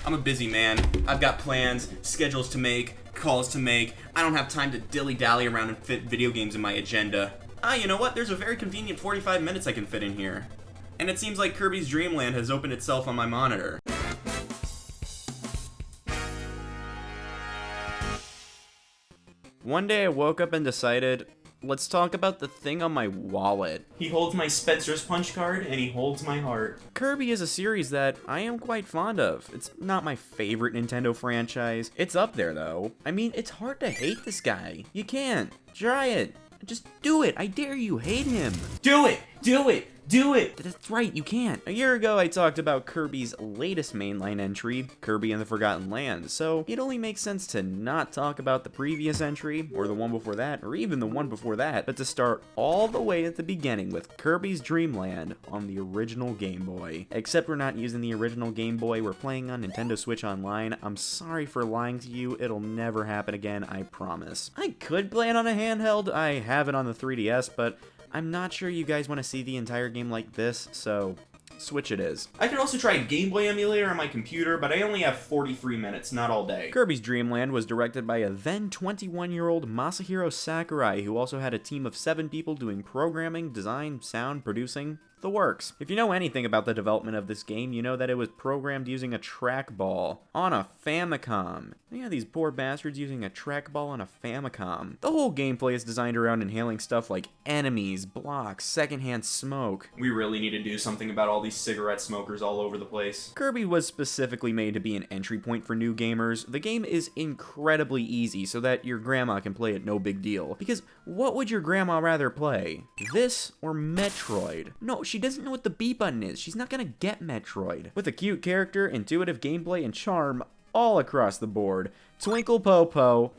I'm a busy man. I've got plans, schedules to make, calls to make. I don't have time to dilly-dally around and fit video games in my agenda. You know what? There's a very convenient 45 minutes I can fit in here. And it seems like Kirby's Dream Land has opened itself on my monitor. One day I woke up and decided, let's talk about the thing on my wallet. He holds my Spetzer's punch card, and he holds my heart. Kirby is a series that I am quite fond of. It's not my favorite Nintendo franchise. It's up there, though. I mean, it's hard to hate this guy. You can't. Try it. Just do it. I dare you. Hate him. Do it. Do it. Do it! That's right, you can't. A year ago, I talked about Kirby's latest mainline entry, Kirby and the Forgotten Land, so it only makes sense to not talk about the previous entry, or the one before that, or even the one before that, but to start all the way at the beginning with Kirby's Dream Land on the original Game Boy. Except we're not using the original Game Boy, we're playing on Nintendo Switch Online. I'm sorry for lying to you, it'll never happen again, I promise. I could play it on a handheld, I have it on the 3DS, but I'm not sure you guys want to see the entire game like this, so Switch it is. I could also try a Game Boy emulator on my computer, but I only have 43 minutes, not all day. Kirby's Dream Land was directed by a then 21-year-old Masahiro Sakurai, who also had a team of 7 people doing programming, design, sound, producing, the works. If you know anything about the development of this game, you know that it was programmed using a trackball on a Famicom. Yeah, these poor bastards using a trackball on a Famicom. The whole gameplay is designed around inhaling stuff like enemies, blocks, secondhand smoke. We really need to do something about all these cigarette smokers all over the place. Kirby was specifically made to be an entry point for new gamers. The game is incredibly easy so that your grandma can play it no big deal. Because what would your grandma rather play? This or Metroid? No, she doesn't know what the B button is. She's not gonna get Metroid. With a cute character, intuitive gameplay, and charm all across the board, Twinkle Popo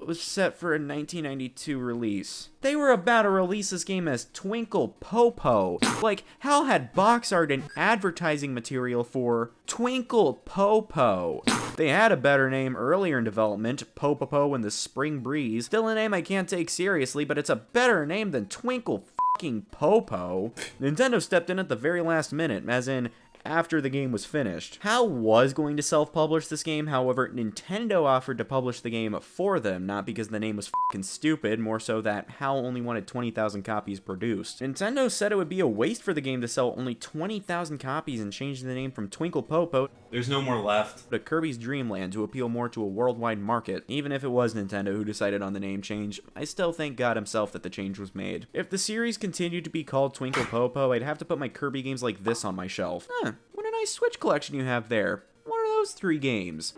was set for a 1992 release. They were about to release this game as Twinkle Popo. Like, how had box art and advertising material for Twinkle Popo? They had a better name earlier in development, Popopo and the Spring Breeze. Still a name I can't take seriously, but it's a better name than Twinkle fucking Popo. Nintendo stepped in at the very last minute, as in after the game was finished. HAL was going to self-publish this game, however, Nintendo offered to publish the game for them, not because the name was fucking stupid, more so that HAL only wanted 20,000 copies produced. Nintendo said it would be a waste for the game to sell only 20,000 copies and change the name from Twinkle Popo, there's no more left, to Kirby's Dream Land to appeal more to a worldwide market. Even if it was Nintendo who decided on the name change, I still thank God himself that the change was made. If the series continued to be called Twinkle Popo, I'd have to put my Kirby games like this on my shelf. What a nice Switch collection you have there. What are those 3 games?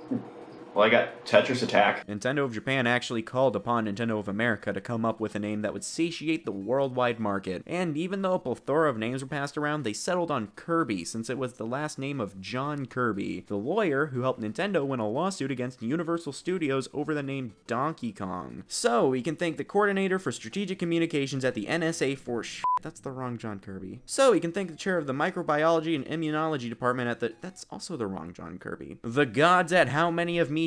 Well, I got Tetris Attack. Nintendo of Japan actually called upon Nintendo of America to come up with a name that would satiate the worldwide market. And even though a plethora of names were passed around, they settled on Kirby, since it was the last name of John Kirby, the lawyer who helped Nintendo win a lawsuit against Universal Studios over the name Donkey Kong. So, we can thank the coordinator for strategic communications at the NSA for that's the wrong John Kirby. So, we can thank the chair of the microbiology and immunology department at the that's also the wrong John Kirby. The gods at howmanyofme.com.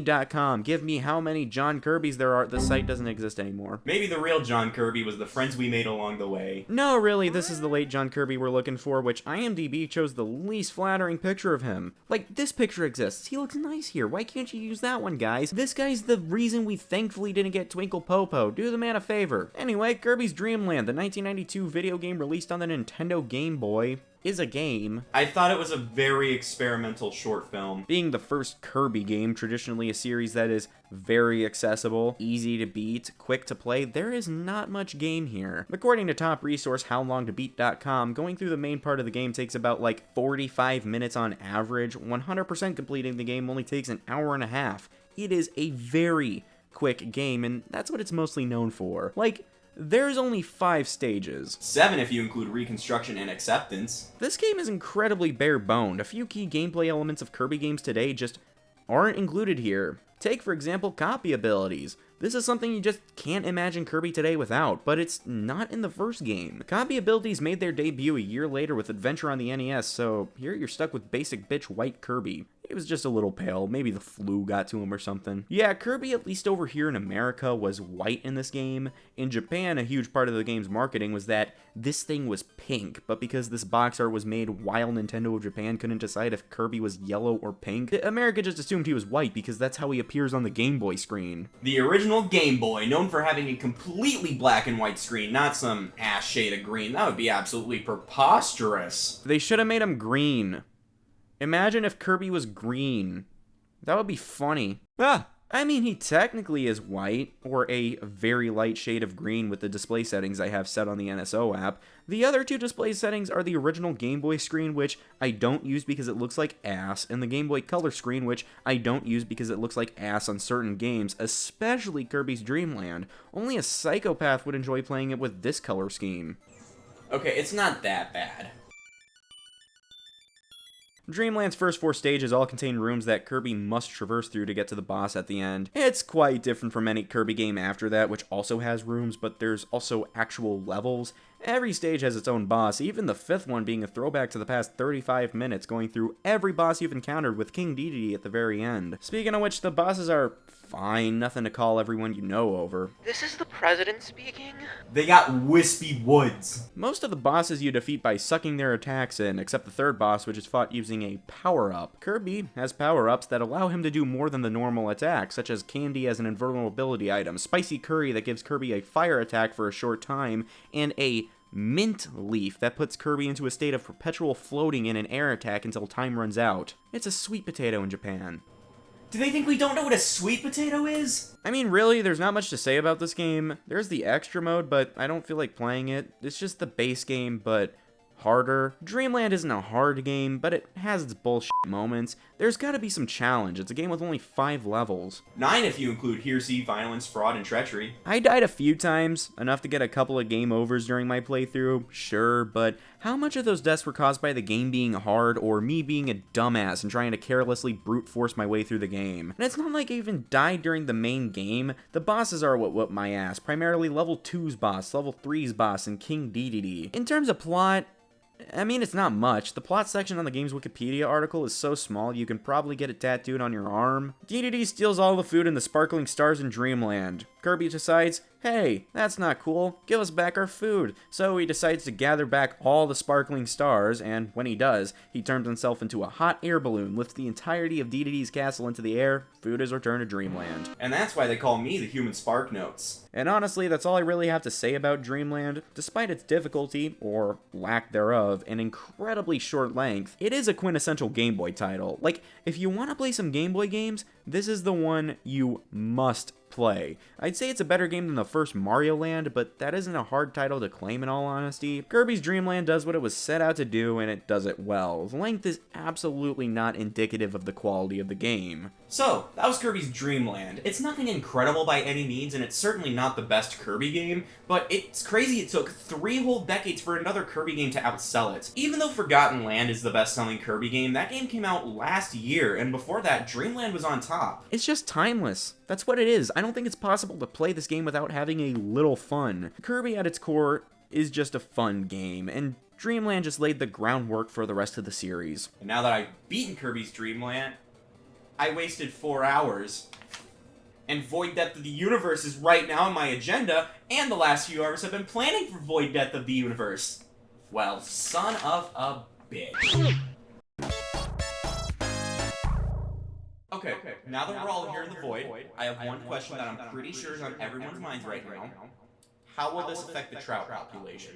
Give me how many John Kirbys there are. The site doesn't exist anymore. Maybe the real John Kirby was the friends we made along the way. No, really, this is the late John Kirby we're looking for, which IMDb chose the least flattering picture of him. Like, this picture exists. He looks nice here. Why can't you use that one, guys? This guy's the reason we thankfully didn't get Twinkle Popo. Do the man a favor. Anyway, Kirby's Dream Land, the 1992 video game released on the Nintendo Game Boy, is a game. I thought it was a very experimental short film. Being the first Kirby game, traditionally a series that is very accessible, easy to beat, quick to play, there is not much game here. According to top resource howlongtobeat.com, going through the main part of the game takes about like 45 minutes on average. 100% completing the game only takes an hour and a half. It is a very quick game, and that's what it's mostly known for. Like, there's only 5 stages. 7 if you include reconstruction and acceptance. This game is incredibly bare-boned. A few key gameplay elements of Kirby games today just aren't included here. Take, for example, copy abilities. This is something you just can't imagine Kirby today without, but it's not in the first game. Copy abilities made their debut a year later with Adventure on the NES, so here you're stuck with basic bitch white Kirby. He was just a little pale. Maybe the flu got to him or something. Yeah, Kirby, at least over here in America, was white in this game. In Japan, a huge part of the game's marketing was that this thing was pink, but because this box art was made while Nintendo of Japan couldn't decide if Kirby was yellow or pink, America just assumed he was white because that's how he appears on the Game Boy screen. The original Game Boy, known for having a completely black and white screen, not some ash shade of green. That would be absolutely preposterous. They should have made him green. Imagine if Kirby was green. That would be funny. I mean, he technically is white, or a very light shade of green with the display settings I have set on the NSO app. The other two display settings are the original Game Boy screen, which I don't use because it looks like ass, and the Game Boy Color screen, which I don't use because it looks like ass on certain games, especially Kirby's Dream Land. Only a psychopath would enjoy playing it with this color scheme. Okay, it's not that bad. Dreamland's first 4 stages all contain rooms that Kirby must traverse through to get to the boss at the end. It's quite different from any Kirby game after that, which also has rooms, but there's also actual levels. Every stage has its own boss, even the 5th one being a throwback to the past 35 minutes, going through every boss you've encountered with King DeDeDe at the very end. Speaking of which, the bosses are fine, nothing to call everyone you know over. This is the president speaking? They got wispy woods. Most of the bosses you defeat by sucking their attacks in, except the 3rd boss, which is fought using a power-up. Kirby has power-ups that allow him to do more than the normal attack, such as candy as an invulnerability item, spicy curry that gives Kirby a fire attack for a short time, and a mint leaf that puts Kirby into a state of perpetual floating in an air attack until time runs out. It's a sweet potato in Japan. Do they think we don't know what a sweet potato is? I mean, really, there's not much to say about this game. There's the extra mode, but I don't feel like playing it. It's just the base game, but harder. Dreamland isn't a hard game, but it has its bullshit moments. There's gotta be some challenge. It's a game with only 5 levels. 9 if you include heresy, violence, fraud, and treachery. I died a few times, enough to get a couple of game overs during my playthrough, sure, but how much of those deaths were caused by the game being hard or me being a dumbass and trying to carelessly brute force my way through the game? And it's not like I even died during the main game. The bosses are what whooped my ass, primarily level 2's boss, level 3's boss, and King DeDeDe. In terms of plot, I mean, it's not much. The plot section on the game's Wikipedia article is so small you can probably get it tattooed on your arm. DeDeDe steals all the food and the sparkling stars in Dreamland. Kirby decides, hey, that's not cool, give us back our food. So he decides to gather back all the sparkling stars, and when he does, he turns himself into a hot air balloon, lifts the entirety of DeDeDe's castle into the air, food is returned to Dreamland. And that's why they call me the human spark notes. And honestly, that's all I really have to say about Dreamland. Despite its difficulty, or lack thereof, and incredibly short length, it is a quintessential Game Boy title. Like, if you want to play some Game Boy games, this is the one you must play. I'd say it's a better game than the first Mario Land, but that isn't a hard title to claim in all honesty. Kirby's Dream Land does what it was set out to do, and it does it well. The length is absolutely not indicative of the quality of the game. So, that was Kirby's Dream Land. It's nothing incredible by any means, and it's certainly not the best Kirby game, but it's crazy it took 3 whole decades for another Kirby game to outsell it. Even though Forgotten Land is the best-selling Kirby game, that game came out last year, and before that, Dreamland was on top. It's just timeless. That's what it is. I don't think it's possible to play this game without having a little fun. Kirby at its core is just a fun game, and Dreamland just laid the groundwork for the rest of the series. And now that I've beaten Kirby's Dream Land, I wasted 4 hours. And Void Depth of the Universe is right now on my agenda, and the last few hours I've been planning for Void Depth of the Universe. Well, son of a bitch. Okay, now that we're all here in the Void, I have one question that I'm pretty sure is on everyone's minds right now. How will this affect the trout population?